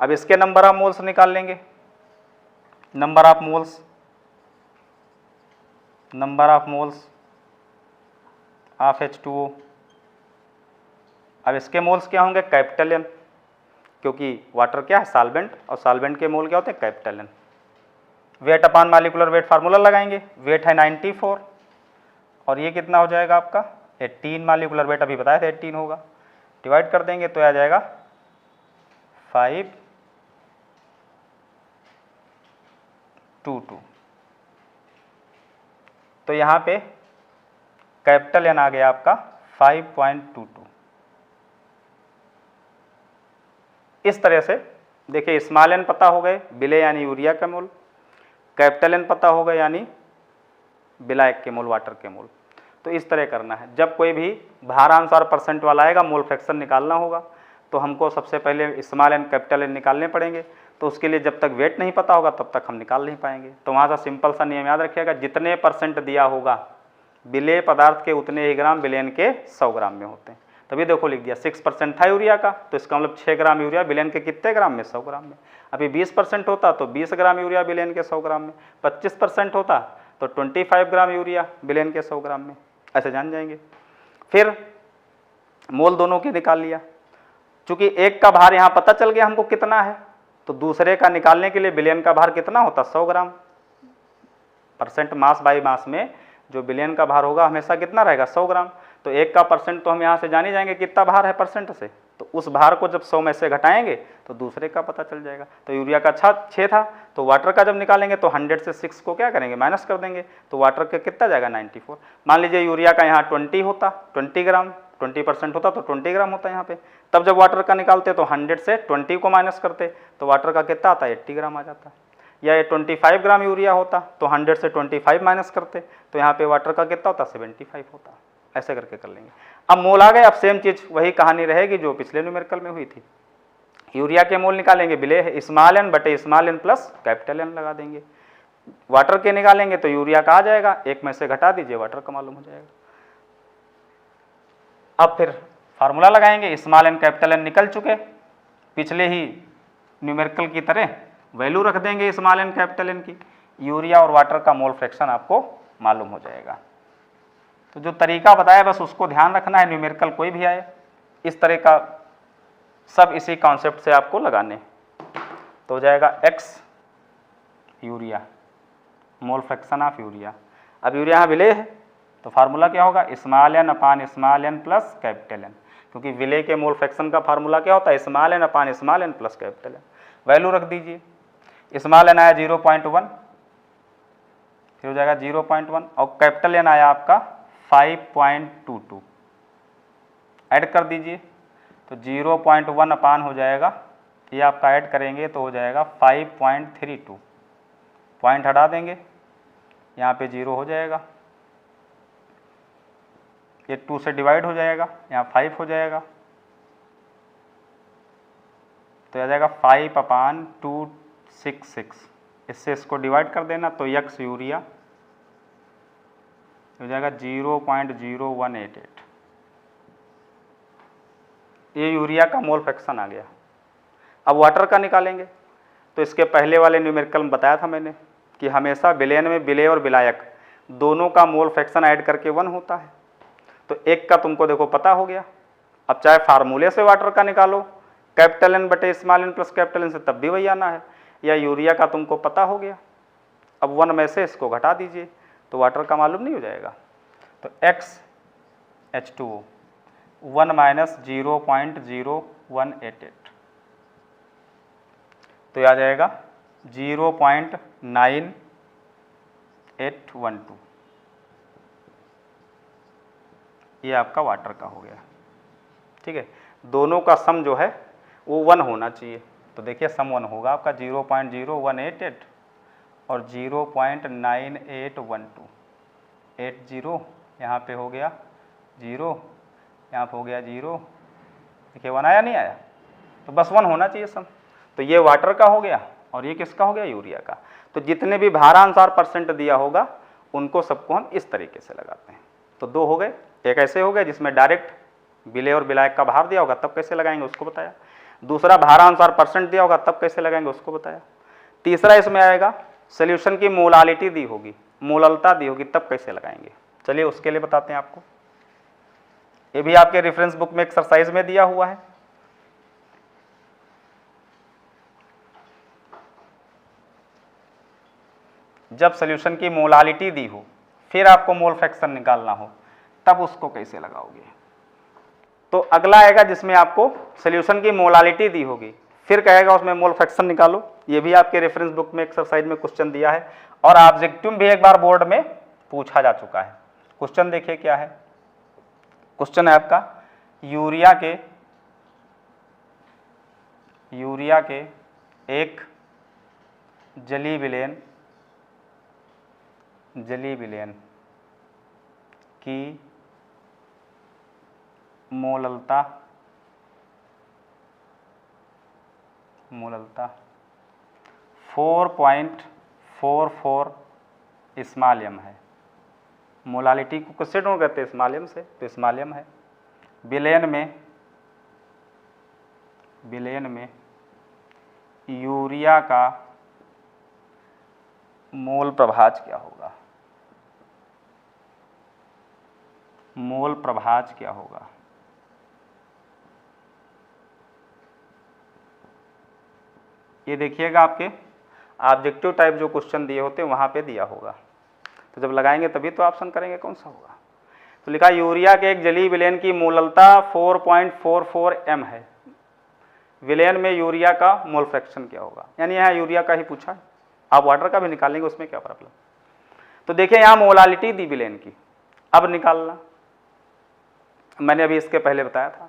अब इसके नंबर ऑफ मोल्स निकाल लेंगे, number of moles, number of moles of H2O। अब इसके मोल्स क्या होंगे, कैपिटल N, क्योंकि वाटर क्या है, सॉल्वेंट, और सॉल्वेंट के मोल क्या होते हैं, capital N। Wait upon molecular weight formula लगाएंगे, वेट है 94 और ये कितना हो जाएगा आपका 18, मॉलिक्यूलर वेट अभी बताया था 18 होगा, डिवाइड कर देंगे तो आ जाएगा 522। तो यहाँ पे कैपिटल N आ गया आपका 5.22। इस तरह से देखिए स्मॉल n पता हो गए, विलेय यानी यूरिया का मोल, कैपिटल N पता हो गए यानी विलायक के मोल, वाटर के मोल। तो इस तरह करना है, जब कोई भी भारानुसार परसेंट वाला आएगा, मोल फ्रैक्शन निकालना होगा, तो हमको सबसे पहले स्मॉल n कैपिटल N निकालने पड़ेंगे। तो उसके लिए जब तक वेट नहीं पता होगा तब तक हम निकाल नहीं पाएंगे। तो वहाँ सा सिंपल सा नियम याद रखिएगा, जितने परसेंट दिया होगा विलेय पदार्थ के उतने ही ग्राम विलेन के 100 ग्राम में होते हैं। तभी देखो लिख दिया 6% था यूरिया का, तो इसका मतलब 6 ग्राम यूरिया विलेन के कितने ग्राम में, 100 ग्राम में। अभी 20% होता तो 20 ग्राम यूरिया विलेन के 100 ग्राम में, 25% होता तो 25 ग्राम यूरिया विलेन के 100 ग्राम में, ऐसे जान जाएंगे। फिर मोल दोनों के निकाल लिया, चूंकि एक का भार यहाँ पता चल गया हमको कितना है, तो दूसरे का निकालने के लिए विलेन का भार कितना होता, 100 ग्राम। परसेंट मास बाई मास में जो विलेन का भार होगा हमेशा कितना रहेगा, 100 ग्राम। तो एक का परसेंट तो हम यहाँ से जान ही जाएंगे कितना भार है परसेंट से, तो उस भार को जब 100 में से घटाएंगे तो दूसरे का पता चल जाएगा। तो यूरिया का 6 था, तो वाटर का जब निकालेंगे तो 100 से 6 को क्या करेंगे, माइनस कर देंगे, तो वाटर का कितना जाएगा, 94। मान लीजिए यूरिया का यहाँ 20 होता, 20 ग्राम, 20% होता तो 20 ग्राम होता यहाँ पे, तब जब वाटर का निकालते तो 100 से 20 को माइनस करते तो वाटर का कितना आता है, 80 ग्राम आ जाता। या ये 25 ग्राम यूरिया होता तो 100 से 25 माइनस करते तो यहाँ पे वाटर का कितना होता, 75 होता। ऐसे करके कर लेंगे। अब मोल आ गए, अब सेम चीज़ वही कहानी रहेगी जो पिछले न्यूमेरिकल में हुई थी। यूरिया के मोल निकालेंगे, विलेय है स्मॉल एन बटे small n plus capital N लगा देंगे। वाटर के निकालेंगे तो यूरिया का आ जाएगा, एक में से घटा दीजिए वाटर का मालूम हो जाएगा। अब फिर फार्मूला लगाएंगे, स्मॉल एन कैपिटल एन निकल चुके, पिछले ही न्यूमेरिकल की तरह वैल्यू रख देंगे स्मॉल एन कैपिटल एन की, यूरिया और वाटर का मोल फ्रैक्शन आपको मालूम हो जाएगा। तो जो तरीका बताया बस उसको ध्यान रखना है, न्यूमेरिकल कोई भी आए इस तरह का सब इसी कॉन्सेप्ट से आपको लगाने। तो हो जाएगा X urea, mole fraction of urea. अब यूरिया यहाँ विलेय है तो फार्मूला क्या होगा, small n upon small n plus capital N, क्योंकि विलेय के मोल फ्रैक्शन का फार्मूला क्या होता है, small n upon small n plus capital N. Value रख दीजिए, स्मॉल एन आया 0.1, फिर हो जाएगा 0.1 और कैपिटल एन आया आपका 5.22, ऐड कर दीजिए तो 0.1 अपान हो जाएगा, ये आपका ऐड करेंगे तो हो जाएगा 5.32, पॉइंट हटा देंगे, यहाँ पे 0 हो जाएगा, ये 2 से डिवाइड हो जाएगा, यहाँ 5 हो जाएगा, तो आ जाएगा 5/266, इससे इसको डिवाइड कर देना तो यक्स यूरिया हो जाएगा 0.0188। ये यूरिया का मोल फ्रैक्शन आ गया। अब वाटर का निकालेंगे तो इसके पहले वाले न्यूमेरिकल में बताया था मैंने कि हमेशा विलेयन में विलेय और विलायक दोनों का मोल फ्रैक्शन ऐड करके 1 होता है। तो एक का तुमको देखो पता हो गया, अब चाहे फार्मूले से वाटर का निकालो कैपिटल एन बटे small n plus capital N से तब भी वही आना है, या यूरिया का तुमको पता हो गया, अब 1 में से इसको घटा दीजिए तो वाटर का मालूम नहीं हो जाएगा। तो XH2O 1 माइनस 0.0188, तो आ जाएगा 0.9812, ये आपका वाटर का हो गया। ठीक है, दोनों का सम जो है वो 1 होना चाहिए, तो देखिए सम 1 होगा आपका 0.0188 और 0.9812, 80 यहाँ पे हो गया 0, यहाँ पे हो गया 0, देखिए 1 आया नहीं आया, तो बस 1 होना चाहिए सम। तो ये वाटर का हो गया और ये किसका हो गया, यूरिया का। तो जितने भी भारानुसार परसेंट दिया होगा उनको सबको हम इस तरीके से लगाते हैं। तो 2 हो गए, एक ऐसे हो गया जिसमें डायरेक्ट विलेय और विलायक का भार दिया होगा तब कैसे लगाएंगे उसको बताया, दूसरा भारानुसार परसेंट दिया होगा तब कैसे लगाएंगे उसको बताया, तीसरा इसमें आएगा सोल्यूशन की मोलालिटी दी होगी, मोललता दी होगी तब कैसे लगाएंगे। चलिए उसके लिए बताते हैं आपको, ये भी आपके रेफरेंस बुक में एक्सरसाइज में दिया हुआ है। जब सोल्यूशन की मोलालिटी दी हो फिर आपको मोल फ्रैक्शन निकालना हो तब उसको कैसे लगाओगे। तो अगला आएगा जिसमें आपको सोल्यूशन की मोलालिटी दी होगी फिर कहेगा उसमें मोल फ्रैक्शन निकालो, ये भी आपके रेफरेंस बुक में एक्सरसाइज में क्वेश्चन दिया है और ऑब्जेक्टिव भी एक बार बोर्ड में पूछा जा चुका है। क्वेश्चन देखिए क्या है, क्वेश्चन है आपका यूरिया के एक जली विलेन की मोललता 4.44 स्मॉल एम है। मोलालिटी को किससे डिनोट करते हैं, स्मॉल एम से, तो स्मॉल एम है। विलेन में यूरिया का मोल प्रभाज क्या होगा, मोल प्रभाज क्या होगा। ये देखिएगा आपके ऑब्जेक्टिव टाइप जो क्वेश्चन दिए होते हैं वहाँ पे दिया होगा, तो जब लगाएंगे तभी तो ऑप्शन करेंगे कौन सा होगा। तो लिखा यूरिया के एक जलीय विलेन की मोललता 4.44 m है, विलेन में यूरिया का मोल फ्रैक्शन क्या होगा, यानी यहाँ यूरिया का ही पूछा है, आप वाटर का भी निकालेंगे उसमें क्या प्रॉब्लम। तो देखिए यहाँ मोलालिटी दी विलेन की, अब निकालना मैंने अभी इसके पहले बताया था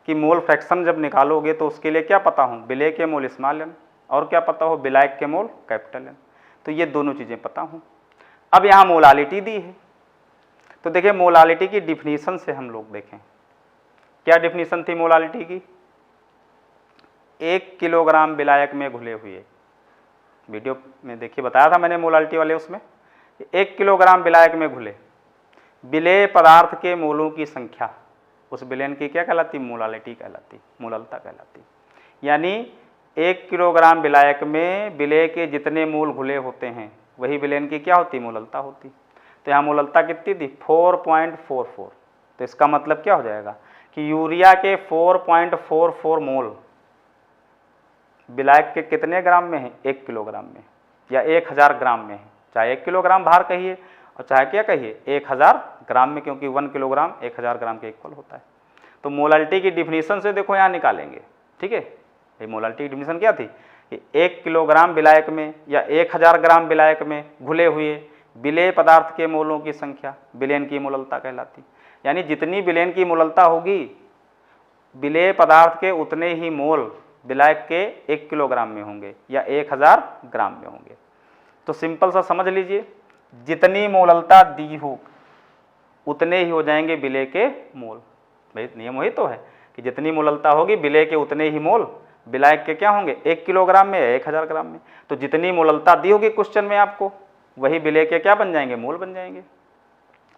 कि मोल फ्रैक्शन जब निकालोगे तो उसके लिए क्या पता हो, विलेय के मोल स्मॉल एन और क्या पता हो, विलायक के मोल कैपिटल एन, तो ये दोनों चीज़ें पता हो। अब यहाँ मोलालिटी दी है तो देखिए मोलालिटी की डिफिनीशन से हम लोग देखें क्या डिफिनीशन थी मोलालिटी की, 1 किलोग्राम विलायक में घुले हुए, वीडियो में देखिए बताया था मैंने मोलालिटी वाले उसमें, 1 किलोग्राम विलायक में घुले विलेय पदार्थ के मोलों की संख्या, उस विलयन की क्या कहलाती? मोलालिटी कहलाती, मोललता कहलाती। यानी 1 किलोग्राम विलायक में विलेय के जितने मोल घुले होते हैं वही विलयन की क्या होती? मोललता होती। तो यहाँ मोललता कितनी थी? 4.44। तो इसका मतलब क्या हो जाएगा कि यूरिया के 4.44 मोल विलायक के कितने ग्राम में है? 1 किलोग्राम में, या 1000 ग्राम में है। चाहे 1 किलोग्राम भार कहिए और चाहे क्या कहिए 1000 ग्राम में, क्योंकि 1 किलोग्राम 1000 ग्राम के इक्वल होता है। तो मोलालिटी की डिफिनीशन से देखो यहाँ निकालेंगे, ठीक है। ये मोलालिटी की डिफिनीशन क्या थी कि 1 किलोग्राम विलायक में या 1000 ग्राम विलायक में घुले हुए विलेय पदार्थ के मोलों की संख्या विलयन की मोललता कहलाती। यानी जितनी विलयन की मोललता होगी विलेय पदार्थ के उतने ही मोल विलायक के 1 किलोग्राम में होंगे या 1000 ग्राम में होंगे। तो सिंपल सा समझ लीजिए, जितनी मोललता दी हो उतने ही हो जाएंगे विलेय के मोल। भाई नियम वही तो है कि जितनी मोललता होगी विलेय के उतने ही मोल विलायक के क्या होंगे? 1 किलोग्राम में या 1000 ग्राम में। तो जितनी मोललता दी होगी क्वेश्चन में आपको वही विलेय के क्या बन जाएंगे? मोल बन जाएंगे।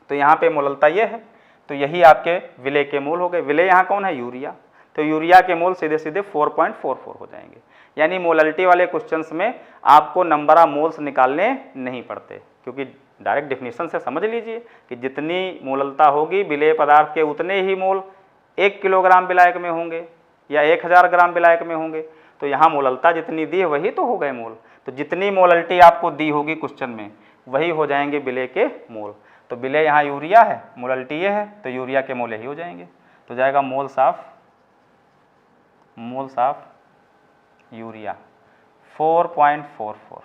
तो यहाँ पे मोललता ये है, तो यही आपके विलेय के मोल हो गए। विलेय यहाँ कौन है? यूरिया। तो यूरिया के मोल सीधे सीधे 4.44 हो जाएंगे। यानी मोललिटी वाले क्वेश्चंस में आपको नंबर ऑफ मोल्स निकालने नहीं पड़ते, क्योंकि डायरेक्ट डेफिनेशन से समझ लीजिए कि जितनी मोललता होगी विलेय पदार्थ के उतने ही मोल 1 किलोग्राम विलायक में होंगे या 1000 ग्राम विलायक में होंगे। तो यहाँ मोललता जितनी दी है वही तो हो गए मोल। तो जितनी मोललिटी आपको दी होगी क्वेश्चन में वही हो जाएंगे विलेय के मोल। तो विलेय यहाँ यूरिया है, मोललिटी ये है, तो यूरिया के मोल यही हो जाएंगे। तो जाएगा मोल्स ऑफ यूरिया 4.44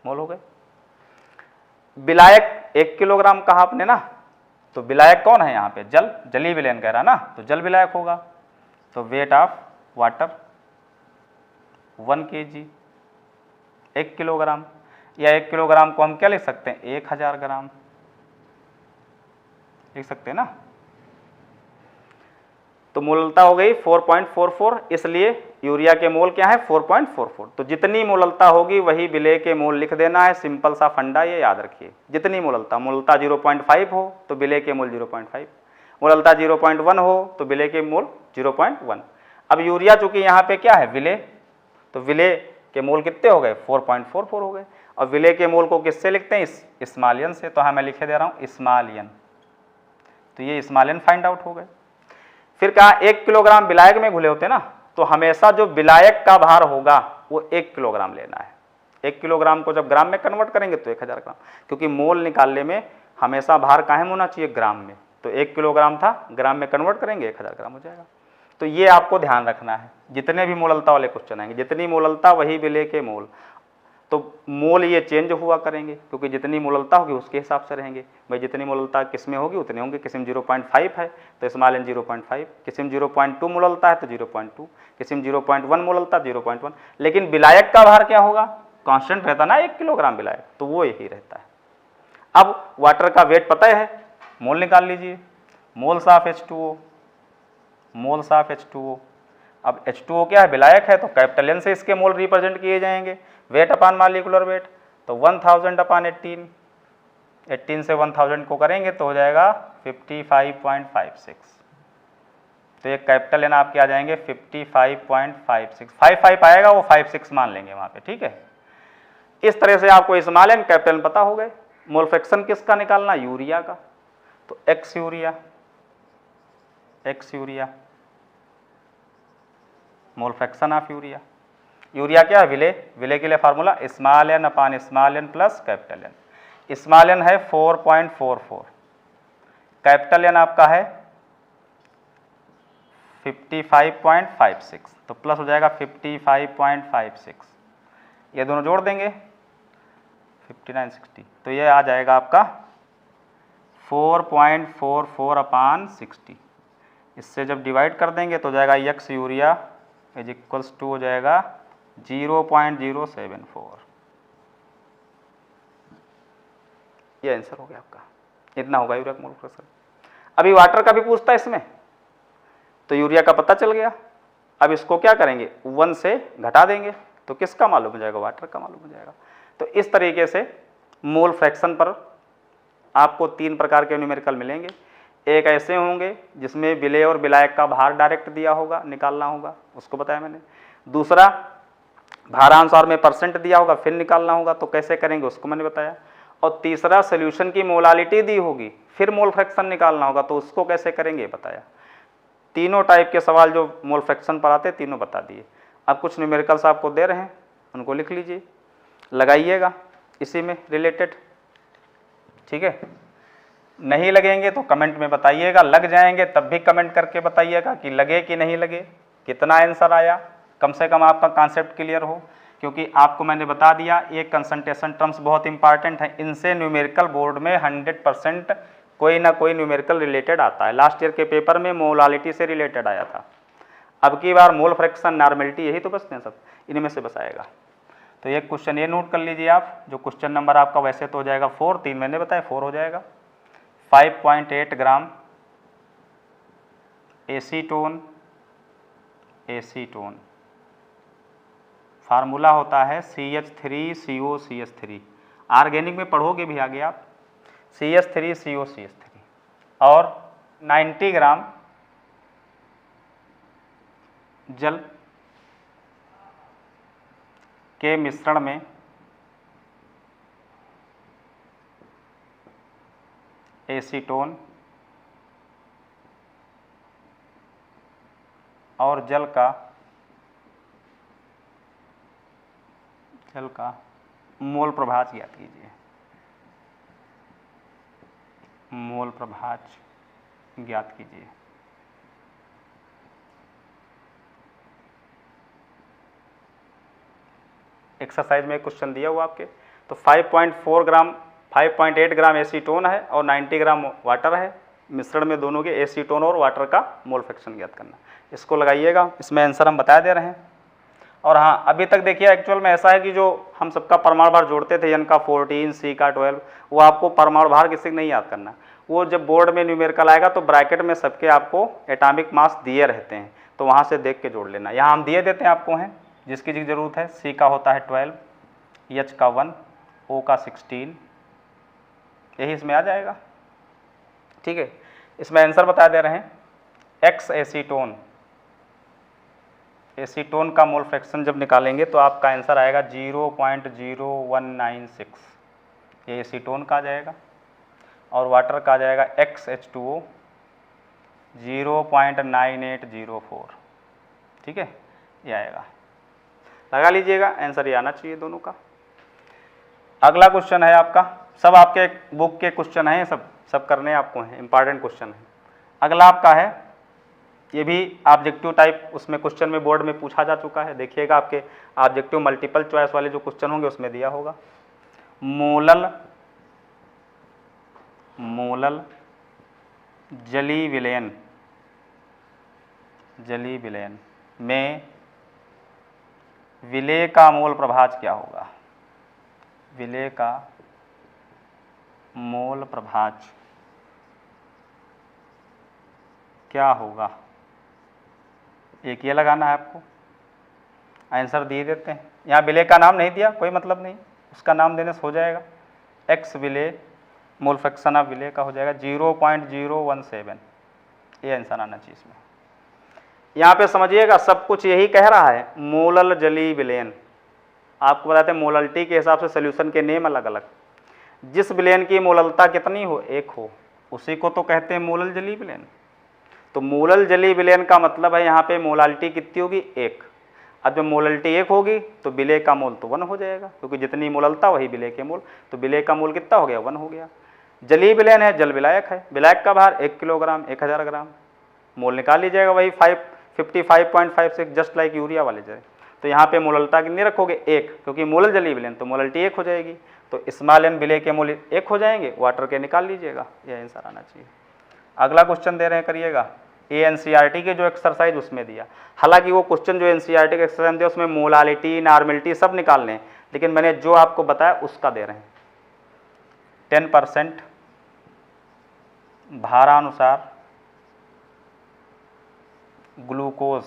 मोल हो गए। विलायक 1 किलोग्राम कहा आपने ना, तो विलायक कौन है यहाँ पे? जल, जलीय विलयन कह रहा ना, तो जल विलायक होगा। तो weight of water 1 kg 1 kilogram, या 1 किलोग्राम को हम क्या लिख सकते हैं? 1000 ग्राम लिख सकते हैं ना। तो मोललता हो गई 4.44, इसलिए यूरिया के मोल क्या है? 4.44। तो जितनी मोललता होगी वही विलेय के मोल लिख देना है। सिंपल सा फंडा, ये याद रखिए। जितनी मोललता 0.5 हो तो विलेय के मोल 0.5, मोललता 0.1 हो तो विलेय के मोल 0.1। अब यूरिया चूंकि यहाँ पे क्या है? विलेय, तो विलेय के मोल कितने हो गए? 4.44 हो गए। और विलेय के मोल को किससे लिखते हैं? स्मॉल n से। तो हाँ मैं लिखे दे रहा हूँ स्मॉल n। तो ये स्मॉल n फाइंड आउट हो गए। फिर कहा 1 किलोग्राम विलायक में घुले होते ना, तो हमेशा जो विलायक का भार होगा वो 1 किलोग्राम लेना है। 1 किलोग्राम को जब ग्राम में कन्वर्ट करेंगे तो 1000 ग्राम, क्योंकि मोल निकालने में हमेशा भार काहे में होना चाहिए? ग्राम में। तो 1 किलोग्राम था, ग्राम में कन्वर्ट करेंगे 1000 ग्राम हो जाएगा। तो ये आपको ध्यान रखना है, जितने भी मोललता वाले क्वेश्चन आएंगे, जितनी मोललता वही विलेय के मोल। तो मोल ये चेंज हुआ करेंगे, क्योंकि जितनी मोललता होगी उसके हिसाब से रहेंगे। भाई जितनी मोललता किस में होगी उतने होंगे। किस्म 0.5 है तो स्मॉल n 0.5, किस्म 0.2 मोललता है तो 0.2, किस्म 0.1 मोललता 0.1। लेकिन विलायक का भार क्या होगा? कांस्टेंट रहता ना 1 किलोग्राम विलायक, तो वो यही रहता है। अब वाटर का वेट पता है, मोल निकाल लीजिए। Moles of H2O, moles of H2O। अब H2O क्या है? विलायक है, तो कैपिटल N से इसके मोल रिप्रेजेंट किए जाएंगे। वेट अपॉन मॉलिक्यूलर वेट, तो 1000 अपॉन 18, 18 से 1000 को करेंगे तो हो जाएगा 55.56। तो ये कैपिटल N आपके आ जाएंगे 55.56। 55 आएगा वो 56 मान लेंगे वहाँ पे, ठीक है। इस तरह से आपको स्मॉल n कैपिटल N पता हो गए। मोल फ्रैक्शन किसका निकालना? यूरिया का। तो x urea mole fraction of urea. Urea क्या है? विलेय। विलेय के लिए formula small n upon small n plus capital N। Small n है 4.44, कैपिटल N आपका है 55.56, तो प्लस हो जाएगा 55.56। ये दोनों जोड़ देंगे 5960, तो ये आ जाएगा आपका 4.44 अपॉन 60। इससे जब डिवाइड कर देंगे तो हो जाएगा X urea is equals to हो जाएगा 0.074। ये आंसर हो गया आपका, इतना होगा यूरिया का मोल फ्रैक्शन। अभी वाटर का भी पूछता है इसमें, तो यूरिया का पता चल गया अब इसको क्या करेंगे, 1 से घटा देंगे तो किसका मालूम हो जाएगा, वाटर का मालूम हो जाएगा। तो इस तरीके से मोल फ्रैक्शन पर आपको 3 प्रकार के न्यूमेरिकल मिलेंगे। एक ऐसे होंगे जिसमें विलेय और विलायक का भार डायरेक्ट दिया होगा, निकालना होगा, उसको बताया मैंने। दूसरा भारानुसार में परसेंट दिया होगा, फिर निकालना होगा, तो कैसे करेंगे उसको मैंने बताया। और तीसरा सोल्यूशन की मोलालिटी दी होगी, फिर मोल फ्रैक्शन निकालना होगा, तो उसको कैसे करेंगे बताया। तीनों टाइप के सवाल जो मोल फ्रैक्शन पर आते तीनों बता दिए। अब कुछ न्यूमेरिकल्स आपको दे रहे हैं, उनको लिख लीजिए, लगाइएगा इसी में रिलेटेड, ठीक है। नहीं लगेंगे तो कमेंट में बताइएगा, लग जाएंगे तब भी कमेंट करके बताइएगा कि लगे कि नहीं लगे, कितना आंसर आया, कम से कम आपका कॉन्सेप्ट क्लियर हो। क्योंकि आपको मैंने बता दिया ये कंसंट्रेशन टर्म्स बहुत इंपॉर्टेंट है, इनसे न्यूमेरिकल बोर्ड में 100% कोई ना कोई न्यूमेरिकल रिलेटेड आता है। लास्ट ईयर के पेपर में मोलालिटी से रिलेटेड आया था, अब की बार मोल फ्रैक्शन, नॉर्मेलिटी, यही तो बचते हैं सब, इनमें से बस आएगा। तो एक क्वेश्चन ये नोट कर लीजिए आप, जो क्वेश्चन नंबर आपका वैसे तो हो जाएगा 4, 3 मैंने बताया 4 हो जाएगा। 5.8 ग्राम एसीटोन, एसीटोन फार्मूला होता है CH3COCH3, ऑर्गेनिक में पढ़ोगे भी आगे आप, CH3COCH3। और 90 ग्राम जल के मिश्रण में एसीटोन और जल का मोल प्रभाज ज्ञात कीजिए, मोल प्रभाज ज्ञात कीजिए। एक्सरसाइज में क्वेश्चन दिया हुआ आपके, तो 5.8 ग्राम एसीटोन है और 90 ग्राम वाटर है, मिश्रण में दोनों के एसीटोन और वाटर का मोल फ्रैक्शन ज्ञात करना। इसको लगाइएगा, इसमें आंसर हम बता दे रहे हैं। और हाँ, अभी तक देखिए एक्चुअल में ऐसा है कि जो हम सबका परमाणु भार जोड़ते थे, N का 14, C का 12, वो आपको परमाणु भार किसी नहीं याद करना, वो जब बोर्ड में न्यूमेरिकल आएगा तो ब्रैकेट में सबके आपको एटॉमिक मास दिए रहते हैं, तो वहाँ से देख के जोड़ लेना। यहाँ हम दिए देते हैं आपको, हैं जिसकी ज़रूरत है। C का होता है 12, H का 1, O का 16, यही इसमें आ जाएगा, ठीक है। इसमें आंसर बता दे रहे हैं, X एसीटोन, एसीटोन का मोल फ्रैक्शन जब निकालेंगे तो आपका आंसर आएगा 0.0196, ये एसीटोन का आ जाएगा। और वाटर का आ जाएगा XH2O 0.9804, ठीक है, ये आएगा। लगा लीजिएगा, आंसर ये आना चाहिए दोनों का। अगला क्वेश्चन है आपका, सब आपके बुक के क्वेश्चन हैं, सब करने आपको हैं, इंपॉर्टेंट क्वेश्चन है। अगला आपका है, ये भी ऑब्जेक्टिव टाइप, उसमें क्वेश्चन में बोर्ड में पूछा जा चुका है, देखिएगा आपके ऑब्जेक्टिव मल्टीपल चॉइस वाले जो क्वेश्चन होंगे उसमें दिया होगा। मोलल जली विलयन में विलेय का मोल प्रभाज क्या होगा, विलेय का मोल प्रभाज क्या होगा, एक ये लगाना है आपको। आंसर दिए देते हैं, यहाँ विलेय का नाम नहीं दिया, कोई मतलब नहीं, उसका नाम देने से हो जाएगा। एक्स विलेय, मोल फ्रैक्शन ऑफ विलेय का हो जाएगा 0.017, ये आंसर आना चाहिए इसमें। यहाँ पे समझिएगा, सब कुछ यही कह रहा है, मोलल जली विलयन। आपको बताते हैं मोलल्टी के हिसाब से सोल्यूशन के नेम अलग अलग, जिस विलयन की मोललता कितनी हो, 1 हो, उसी को तो कहते हैं मोलल जली विलयन। तो मोलल जली विलयन का मतलब है यहाँ पे मोलालिटी कितनी होगी, 1। अब जब मोलल्टी 1 होगी तो विलेय का मोल तो 1 हो जाएगा, क्योंकि जितनी मोललता वही विलेय के मोल, तो विलेय का मोल कितना हो गया, 1 हो गया। जली विलयन है, जल विलायक है, विलायक का भार 1 किलोग्राम 1000 ग्राम, मोल निकाल लीजिएगा वही 55.56, जस्ट लाइक यूरिया वाले जगह। तो यहाँ पे मोललता कितनी रखोगे, 1, क्योंकि मोलल जली विलयन तो मोलल्टी 1 हो जाएगी, तो स्मॉल एन विलेय के मोल 1 हो जाएंगे, वाटर के निकाल लीजिएगा, यह आंसर आना चाहिए। अगला क्वेश्चन दे रहे हैं, करिएगा। ये एनसीईआरटी के जो एक्सरसाइज उसमें दिया, हालांकि वो क्वेश्चन जो एनसीईआरटी के एक्सरसाइज दिया उसमें मोलालिटी, नॉर्मेलिटी सब निकालने हैं, लेकिन मैंने जो आपको बताया उसका दे रहे हैं। 10% भारानुसार ग्लूकोज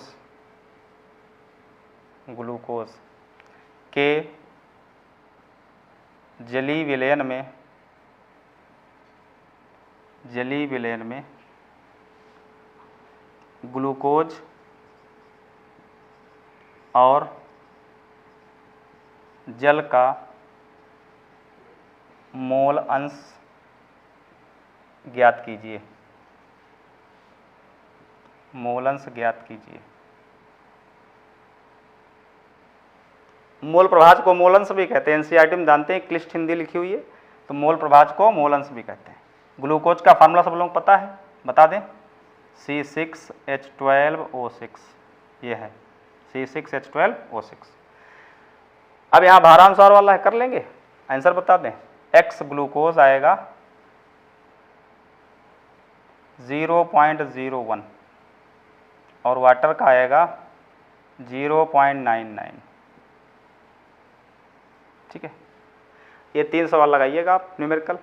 ग्लूकोज के जली विलयन में ग्लूकोज और जल का मोल अंश ज्ञात कीजिए। मोल अंश ज्ञात कीजिए। मोल प्रभाज को मोल अंश भी कहते हैं, एनसीईआरटी में जानते हैं, क्लिष्ट हिंदी लिखी हुई है, तो मोल प्रभाज को मोल अंश भी कहते हैं। ग्लूकोज का फार्मूला सब लोगों को पता है, बता दें, C6H12O6, ये है C6H12O6। अब यहाँ भारानुसार वाला है, कर लेंगे, आंसर बता दें। एक्स ग्लूकोज आएगा 0.01 और वाटर का आएगा 0.99। ठीक है, ये 3 सवाल लगाइएगा आप न्यूमेरिकल।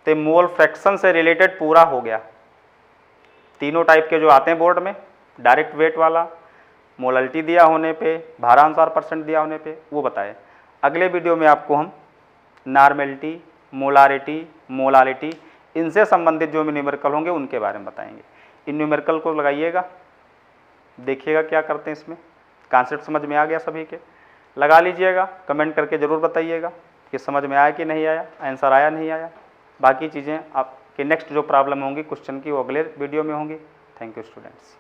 तो मोल फ्रैक्शन से रिलेटेड पूरा हो गया। तीनों टाइप के जो आते हैं बोर्ड में, डायरेक्ट वेट वाला, मोलल्टी दिया होने पे, भारानुसार परसेंट दिया होने पे, वो बताए। अगले वीडियो में आपको हम नॉर्मेलिटी, मोलारिटी, मोलालिटी, इनसे संबंधित जो भी न्यूमेरिकल होंगे उनके बारे में बताएंगे। इन न्यूमेरिकल को लगाइएगा, देखिएगा क्या करते हैं इसमें, कॉन्सेप्ट समझ में आ गया सभी के, लगा लीजिएगा, कमेंट करके ज़रूर बताइएगा कि समझ में आया कि नहीं आया, आंसर आया नहीं आया। बाकी चीज़ें आपके नेक्स्ट जो प्रॉब्लम होंगी क्वेश्चन की वो अगले वीडियो में होंगी। Thank you students.